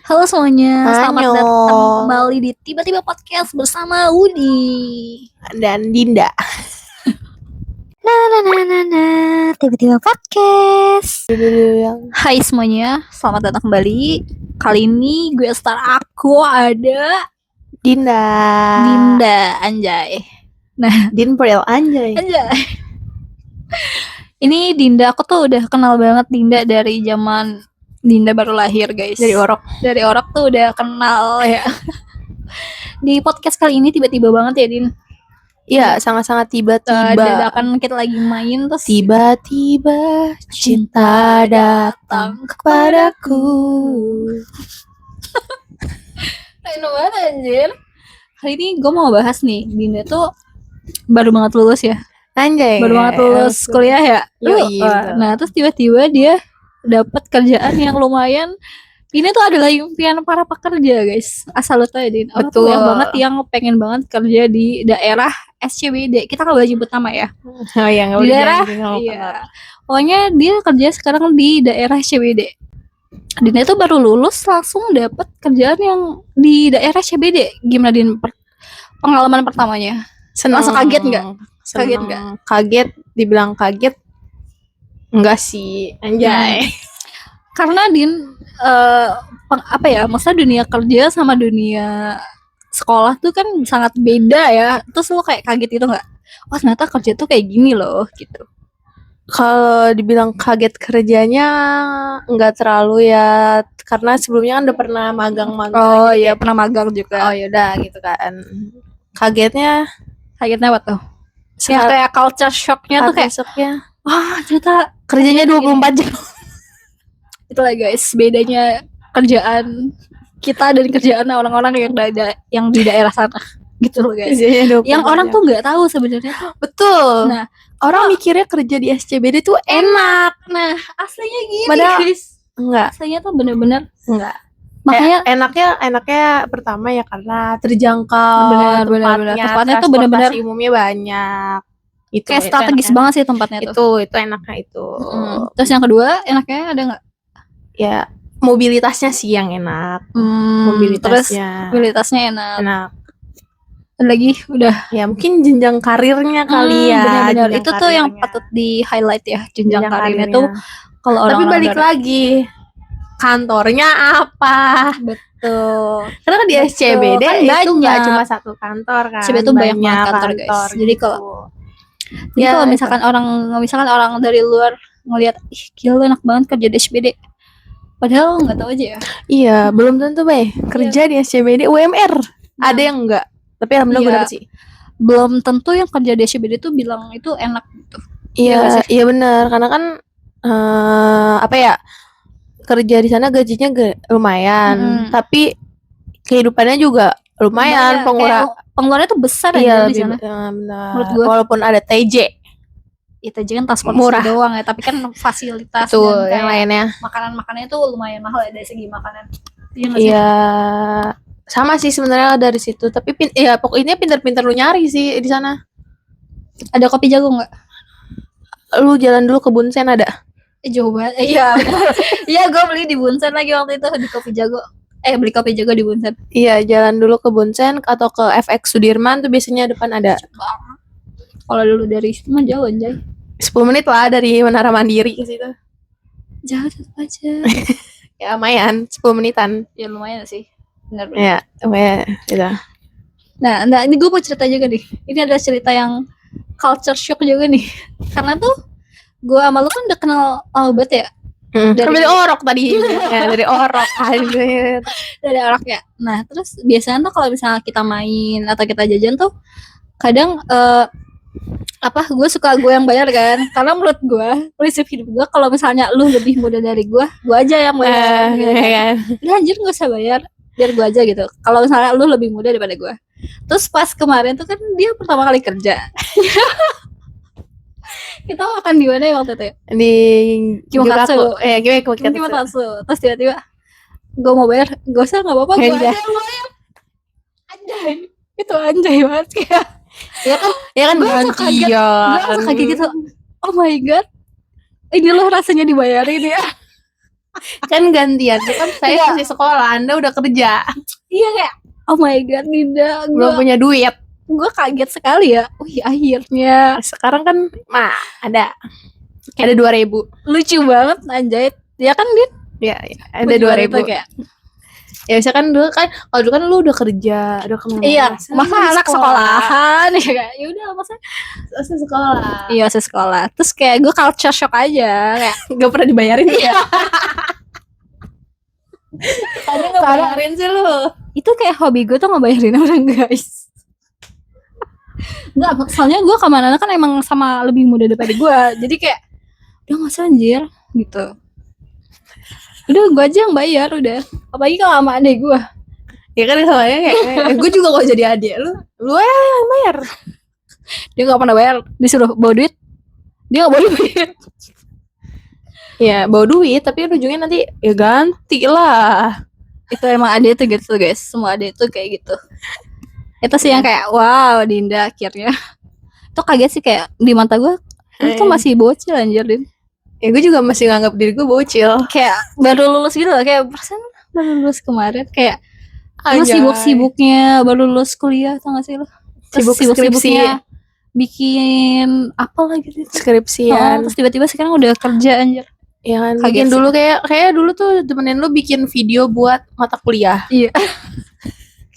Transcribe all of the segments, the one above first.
Halo semuanya, selamat Annyeong. datang kembali di Tiba-Tiba Podcast bersama Udi Dan Dinda. Tiba-Tiba Podcast. Yang Hai semuanya, selamat datang kembali. Kali ini gue aku ada Dinda. Anjay. Dinpril anjay. Ini Dinda, aku tuh udah kenal banget Dinda dari zaman Dinda baru lahir, guys. Dari Orok tuh udah kenal ya. Di podcast kali ini tiba-tiba banget ya, Din. Iya, sangat-sangat tiba-tiba. Dadakan kita lagi main terus tiba-tiba cinta datang kepadaku. Enak banget anjir. Hari ini gue mau bahas nih, Dinda tuh baru banget lulus ya. Anjay. Baru banget lulus kuliah ya. Iya. Nah, terus tiba-tiba dia dapat kerjaan yang lumayan. Ini tuh adalah impian para pekerja, guys. Asal lo tau ya, Din. Orang tuh banget yang pengen banget kerja di daerah SCBD. Kita nggak boleh nyebut nama ya. Oh iya, nggak Di boleh daerah, jangan. iya. Pokoknya dia kerja sekarang di daerah SCBD. Dina itu baru lulus langsung dapat kerjaan yang di daerah SCBD. Gimana Din pengalaman pertamanya? Langsung kaget nggak? Kaget nggak? Kaget, dibilang kaget. Enggak sih, anjay. Karena Din apa ya, maksudnya dunia kerja sama dunia sekolah tuh kan sangat beda ya. Terus lo kayak kaget itu nggak? Wah ternyata kerja tuh kayak gini loh gitu. Kalau dibilang kaget kerjanya nggak terlalu ya, karena sebelumnya kan udah pernah magang-magang. Oh iya, pernah magang juga. Oh yaudah gitu kan. Kagetnya apa tuh? Ya kayak culture shocknya tuh kayak wah ternyata kerjanya 24 jam. Itulah guys, bedanya kerjaan kita dan kerjaan orang-orang yang di daerah sana gitu loh guys. Yang orang tuh nggak tahu sebenarnya tuh. Betul. Nah, orang mikirnya kerja di SCBD tuh enak. Nah, aslinya gini guys. Enggak. Aslinya tuh bener-bener enggak. Makanya enaknya pertama ya karena terjangkau. Bener-bener tempatnya tuh bener-bener umumnya banyak. Itu kayak strategis banget sih tempatnya tuh. Itu enaknya itu. Terus yang kedua, enaknya ada nggak? Ya mobilitasnya sih yang enak. Mobilitasnya enak. Dan lagi udah ya mungkin jenjang karirnya kali ya. Benar-benar itu tuh yang patut di highlight ya, jenjang karirnya tuh kalau orang. Tapi balik lagi, kantornya apa? Betul. Karena kan di SCBD kan itu nggak cuma satu kantor kan. SCBD tuh banyak kantor guys. Jadi kalau misalkan orang dari luar ngelihat, ih gila enak banget kerja di SCBD. Padahal nggak tahu aja ya. Iya, belum tentu kerja di SCBD UMR. Ada yang enggak, tapi alhamdulillah gue dapet sih. Belum tentu yang kerja di SCBD tuh bilang itu enak gitu. Iya benar, karena kan kerja di sana gajinya lumayan, tapi kehidupannya juga lumayan. Pengeluarannya tuh besar ya di sana. Menurut gue. Walaupun ada TJ. TJ kan transportasi murah doang ya, tapi kan fasilitas dan yang lainnya. Makanannya tuh lumayan mahal ya dari segi makanan. Iya. Sama sih sebenarnya dari situ, tapi pokoknya pintar-pintar lu nyari sih di sana. Ada kopi jago nggak? Lu jalan dulu ke Bunsen ada. Jauh banget. Iya. Iya, gue beli di Bunsen lagi waktu itu di kopi jago. Beli kopi jago di Bunsen. Iya, jalan dulu ke Bunsen atau ke FX Sudirman tuh biasanya depan ada. Kalau dulu dari situ mah jauh anjay. 10 menit lah dari Menara Mandiri ke situ. Jauh aja. Ya lumayan, 10 menitan. Ya lumayan sih. Benar. Ya, lumayan gitu. Nah, ini gue mau cerita juga nih. Ini ada cerita yang culture shock juga nih. Karena tuh gue sama lu kan udah kenal banget ya. Dari Orok tadi. Ya, dari Orok. Dari Orok ya. Nah, terus biasanya tuh kalau misalnya kita main atau kita jajan tuh kadang gue suka gue yang bayar kan, karena menurut gue prinsip hidup gue kalau misalnya lu lebih muda dari gue aja yang bayar gitu kan. Anjir gak usah bayar, biar gue aja gitu kalau misalnya lu lebih muda daripada gue. Terus pas kemarin tuh kan dia pertama kali kerja. Kita makan di mana ya waktu itu ya? Di Kimakatsu. Kimakatsu. Terus tiba-tiba gue mau bayar, gak usah, gak apa-apa, gue aja anjay. Itu anjay banget kayak ya kan gue langsung kaget gitu. Oh my god, ini loh rasanya dibayarin ya. Kan gantian tuh kan saya Iya. masih sekolah, Anda udah kerja, Iya kayak oh my god Dinda, belum punya duit. gue kaget sekali ya. Wih akhirnya Sekarang kan ada 2.000. lucu banget anjay. Ya kan Din? Ya, ada Gua juga 2.000. itu kayak Ya misalkan dulu kan, kalau dulu kan lu udah kerja, udah kemana? iya, masa anak sekolahan ya kayak ya udah masa Masa sekolah. iya sekolah. Terus kayak gue culture shock aja kayak Gak pernah dibayarin ya? Ada nggak bayarin sih lu? itu kayak hobi gue tuh ngebayarin orang guys. Enggak, soalnya gue kemana kan emang sama lebih muda daripada gue. Jadi kayak udah masa anjir gitu. Udah gue aja yang bayar udah. Apalagi kalau sama adek gue. Ya kan soalnya kayak gue juga kok jadi adik lu aja yang bayar. Dia gak pernah bayar. Disuruh bawa duit, dia gak bawa duit. Ya bawa duit tapi ujungnya nanti ya ganti lah. Itu emang adek tuh gitu guys. Semua adek tuh kayak gitu. Itu sih yang kayak wow Dinda akhirnya. Itu kaget sih kayak di mata gue lu tuh masih bocil anjir Din. Ya gue juga masih nganggap diri gue bocil. Kayak baru lulus gitu loh. Kayak perasaan baru lulus kemarin. Kayak lu Anjay. sibuk-sibuknya baru lulus kuliah tau gak sih lu? Terus sibuk-sibuknya bikin apa lagi gitu. Skripsian. Terus tiba-tiba sekarang udah kerja anjir. Ya kan Kaget bikin sih. dulu kayak dulu tuh temenin lu bikin video buat mata kuliah. Iya.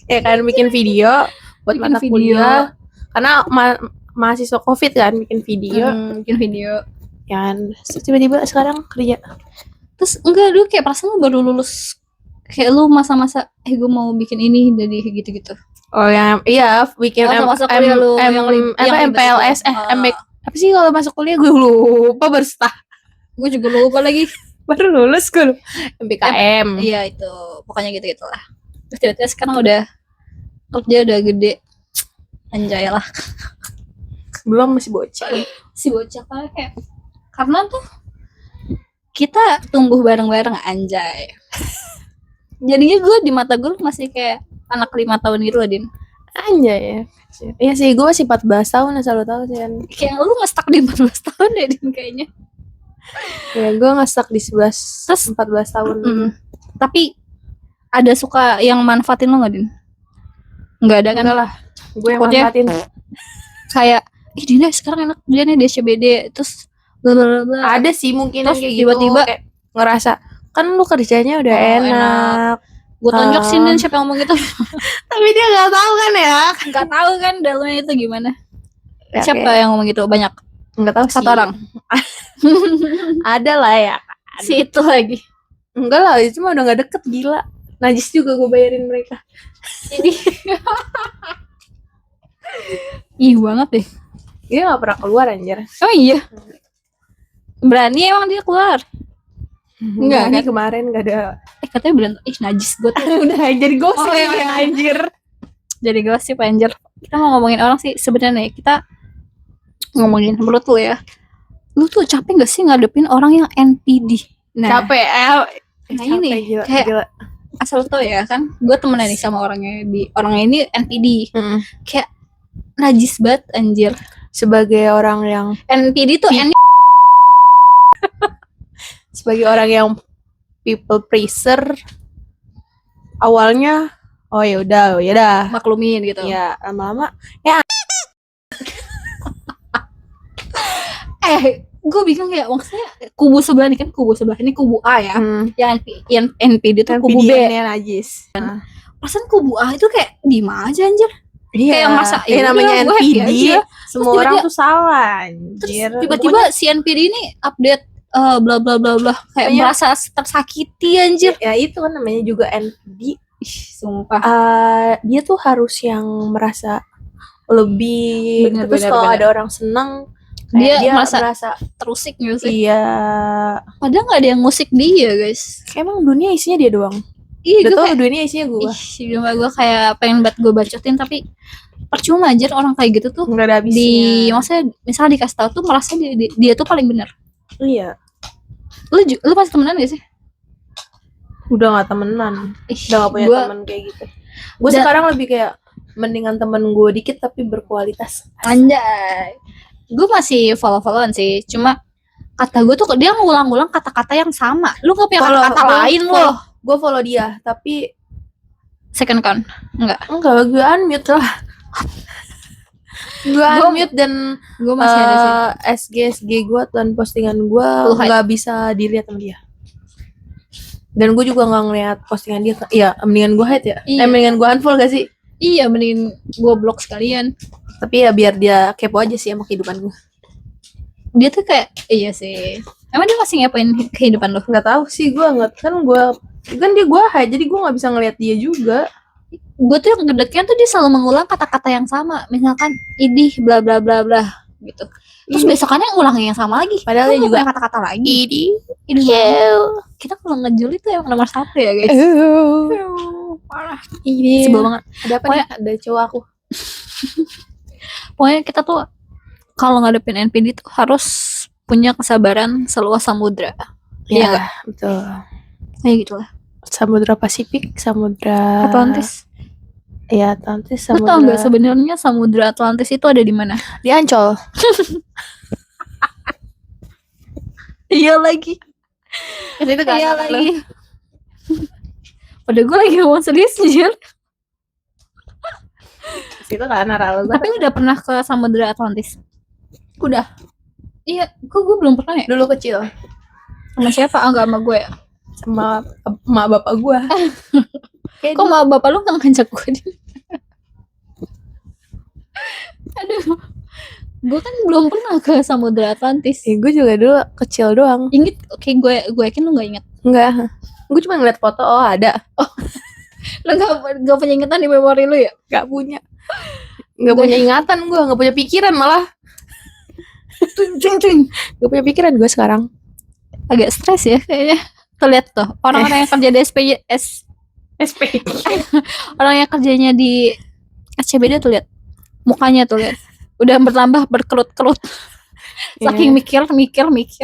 Ya kan bikin video buat Bikin mata video. kuliah. Karena mahasiswa Covid kan bikin video. Bikin video. Ya kan. Terus tiba-tiba sekarang kerja. Terus enggak dulu kayak perasaan lu baru lulus. Kayak lu masa-masa gue mau bikin ini dari gitu-gitu. Oh yang iya bikin Masa-masa kuliah lu yang MPLS ribet itu. MBK apa sih kalau masuk kuliah gue lupa baru setahun. Gue juga lupa lagi. Baru lulus gue MBKM. Iya itu pokoknya gitu lah. Terus tiba-tiba sekarang udah kerja udah gede. Anjay lah. Belum masih bocil. Si bocah kayak karena tuh kita tumbuh bareng-bareng anjay. Jadinya gue di mata gue masih kayak anak 5 tahun gitu loh Din. Anjay ya. Iya sih gue masih 14 tahun asal lo tau sih kan. Kayak lu nge-stuck di 14 tahun deh Din kayaknya. Ya gue nge-stuck di 11 Terus 14 tahun. Tapi ada suka yang manfaatin lo gak Din? Nggak ada kan? Enggak lah. Gue yang Takutnya manfaatin. Kayak ih Dina sekarang enak dia nih di SCBD terus blablabla. Ada sih mungkin Terus kayak tiba-tiba gitu, kayak ngerasa kan lu kerjanya udah enak. Gue tonjok sih Din siapa yang ngomong gitu. Tapi dia nggak tahu kan ya. Nggak tahu kan dalamnya itu gimana. Ya, Siapa kayak- yang ngomong gitu? Banyak. nggak tahu Satu sih. orang. Ada lah ya. Si itu lagi. Enggak lah, itu mah udah gak deket, gila. Najis juga gue bayarin mereka. Jadi ih banget deh. Dia gak pernah keluar anjir. Oh iya. Berani emang dia keluar. Enggak, Ini kan? kemarin gak ada. Katanya berantem. Ih najis gue tuh. Udah jadi gosip Oh, iya, iya. anjir. Jadi gosip anjir. Kita mau ngomongin orang sih sebenarnya kita ngomongin menurut lu ya. Lu tuh capek gak sih ngadepin orang yang NPD? Nah, Capek. nah ini Capek, gila, kayak gila. asal tau ya kan, gue temenan nih sama orangnya ini NPD. Kayak najis banget anjir. Sebagai orang yang NPD tuh sebagai orang yang people pleaser, awalnya oh ya udah maklumin gitu. ya lama-lama Gue bingung ya maksudnya kubu sebelah nih kan kubu sebelah ini kubu A ya. Yang NPD tuh kubu B. NPD-nya najis. Perasaan kubu A itu kayak diem aja anjir. Iya, Kayak masa ya namanya gue happy NPD, aja. semua Terus orang tiba-tiba- tuh salah Terus anjir. tiba-tiba si NPD ini update bla bla bla bla kayak Iya. merasa tersakiti anjir. Ya itu kan namanya juga NPD. Ih, sumpah. Dia tuh harus yang merasa lebih. Bener, Terus bener, kalau bener. ada orang seneng, Dia dia merasa terusik gitu sih. iya. Padahal nggak ada yang musik dia guys. Kayak emang dunia isinya dia doang. Iya Udah gue tau kayak dunia isinya gue. gue kayak pengen banget gue bacotin tapi percuma aja orang kayak gitu tuh Nggak ada habisnya. maksudnya misalnya dikasih tahu tuh merasa dia tuh paling benar. Iya. Lu pasti temenan gak sih? Udah gak temenan. Udah gak punya Gua- temen kayak gitu. Gue Dan- sekarang lebih kayak mendingan temen gue dikit tapi berkualitas. Anjay. Gue masih follow-followan sih. Cuma kata gue tuh dia ngulang-ngulang kata-kata yang sama. Lu gak punya Follow- kata-kata gua lain follow- loh. Gue follow dia, tapi Second account enggak. gue unmute lah. Gue Gua- unmute dan Gue masih ada sih. SG gue dan postingan gue Lu hide. nggak bisa dilihat sama dia. Dan gue juga nggak ngeliat postingan dia. Iya, mendingan gue hide ya. Iya. Mendingan gue unfollow gak sih? Iya, mending gue blok sekalian. Tapi ya biar dia kepo aja sih sama kehidupan gue. Dia tuh kayak iya sih. Emang dia masih ngapain kehidupan lo? Nggak tahu sih, gue nggak kan dia gue hide, jadi gue nggak bisa ngeliat dia juga. Gue tuh yang ngedeknya tuh dia selalu mengulang kata-kata yang sama. Misalkan idih bla bla bla bla gitu. Terus besokannya ngulangin yang sama lagi. Padahal Kan dia nggak juga punya kata-kata lagi. ini. Idih kita kalau ngejuli tuh emang nomor 1 ya guys. Parah. Ini Sebel banget. ada apa nih? Ada cowok aku. Pokoknya kita tuh kalau ngadepin NPD tuh harus punya kesabaran seluas samudra. Iya nggak? Betul. Kayak gitu lah. Samudra Pasifik, Samudra Atlantis. Ya, Atlantis, Lu tau nggak sebenarnya samudra Atlantis itu ada di mana? di Ancol. Iya lagi. Itu kan Iya lagi. Padahal gue lagi ngomong serius anjir. Itu kan arah lu. Tapi lu udah pernah ke samudra Atlantis? Udah Iya, kok gue belum pernah ya? dulu kecil Sama siapa? Enggak sama gue ya. sama emak bapak gua. Kok sama bapak lu gak ngajak gue? Aduh. Gue kan belum pernah ke samudra Atlantis. Gue juga dulu kecil doang. Ingat, oke gue yakin lu gak ingat. Enggak. Gue cuma ngeliat foto, oh ada. Lu gak punya ingatan di memori lu ya? Gak punya. Gak punya ingatan gue, gak punya pikiran malah. Cing. Gak punya pikiran gue sekarang. Agak stres ya kayaknya. Tuh lihat tuh, orang-orang yang kerja di SP. orang yang kerjanya di SCBD tuh lihat. Mukanya tuh lihat. Udah bertambah berkerut-kerut. Saking mikir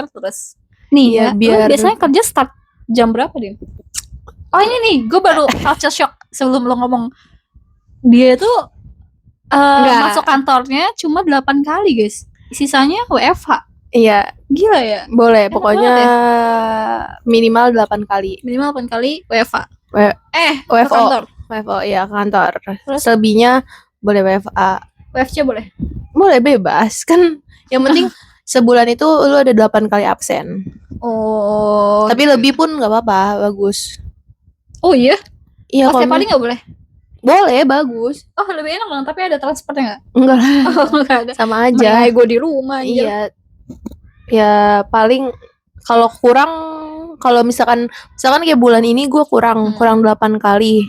terus. Nih Iya, ya, biar- lu biasanya kerja start jam berapa, Din? Oh ini nih, gue baru culture shock sebelum lo ngomong. Dia tuh Enggak. masuk kantornya cuma 8 kali, guys. Sisanya WFH. Iya, Gila ya? boleh. Enak Pokoknya minimal 8 kali. Minimal 8 kali WFH. Ke WFO. kantor. WFO, iya kantor. Terus? Selebihnya boleh WFA. WFC boleh? Boleh bebas. Kan yang penting sebulan itu lu ada 8 kali absen. Oh. Tapi lebih pun gak apa-apa, bagus. Oh iya? Iya, Pas tiap kalau kali gak boleh? boleh, bagus. Oh lebih enak dong, tapi ada transportnya gak? Enggak lah, Oh gak ada. sama Aja. aja. Gue di rumah aja. Iya. Ya paling kalau kurang, kalau misalkan kayak bulan ini gue kurang 8 kali.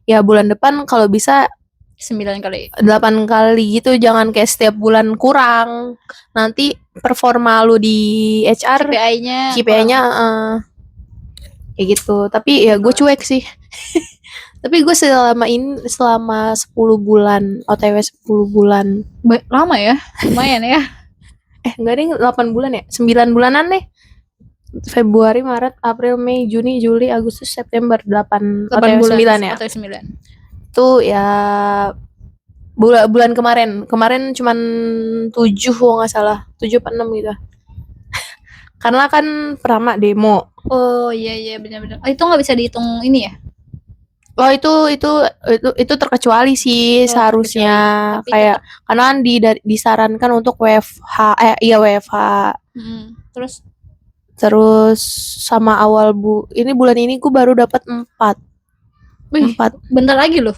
Ya bulan depan kalau bisa 9 kali. 8 kali gitu, jangan kayak setiap bulan kurang. Nanti performa lu di HR KPI-nya kayak gitu. Tapi ya gue cuek sih. Tapi gue selama 10 bulan OTW 10 bulan. Lama ya? Lumayan ya. Enggak deh, 8 bulan ya? 9 bulanan deh. Februari, Maret, April, Mei, Juni, Juli, Agustus, September 8 OTW 9 ya. OTW 9. Itu ya bulan kemarin cuman 7 kalau nggak salah, 7 apa 6 gitu. Karena kan pertama demo. Oh iya benar-benar. Oh, itu nggak bisa dihitung ini ya? Oh itu terkecuali sih seharusnya. Tapi Kayak karena kan disarankan untuk WFH WFH. Terus sama awal bulan ini gue baru dapat 4. Wih, 4. Bentar lagi loh.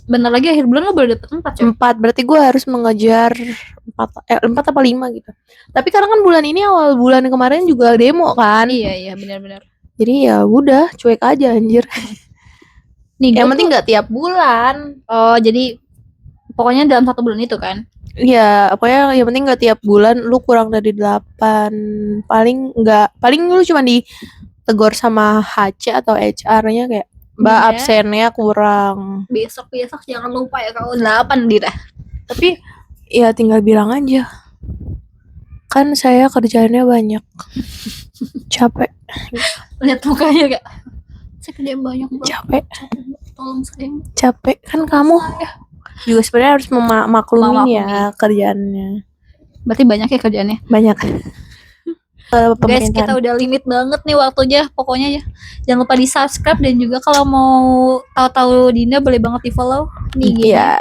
Bentar lagi akhir bulan lo baru dapat 4 ya? 4, berarti gue harus mengejar 4 apa 5 gitu. Tapi karena kan bulan ini awal bulan kemarin juga demo kan. Iya benar-benar. Jadi ya udah cuek aja anjir. Nih, yang penting nggak tiap bulan. Oh jadi pokoknya dalam 1 bulan itu kan? Iya, pokoknya yang penting nggak tiap bulan lu kurang dari 8. Paling lu cuma ditegur sama HC atau HR-nya kayak Mbak absennya kurang. Besok jangan lupa ya kalau 8 Dira. Tapi ya tinggal bilang aja. Kan saya kerjaannya banyak. Capek. Lihat mukanya gak? Saya kerjaan banyak banget. Capek. Tolong saya. Capek kan kamu juga sebenarnya harus memaklumin ya kerjaannya. Berarti banyak ya kerjaannya? Banyak. Guys, pemerintahan. kita udah limit banget nih waktunya. Pokoknya ya, jangan lupa di subscribe. Dan juga kalau mau tahu-tahu Dinda, boleh banget di follow nih gini. Iya,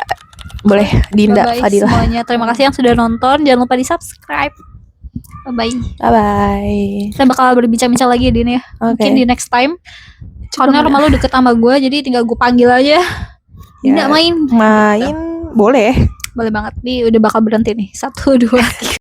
boleh Dinda Bye-bye Fadila. semuanya. Terima kasih yang sudah nonton. Jangan lupa di subscribe. Bye-bye. Bye bye. Kita bakal berbincang-bincang lagi ya, Din ya. Mungkin di next time. Karena rumah lu deket sama gue, jadi tinggal gue panggil aja. Dinda main. Main boleh. Boleh banget. Nih udah bakal berhenti nih. 1, 2, 3.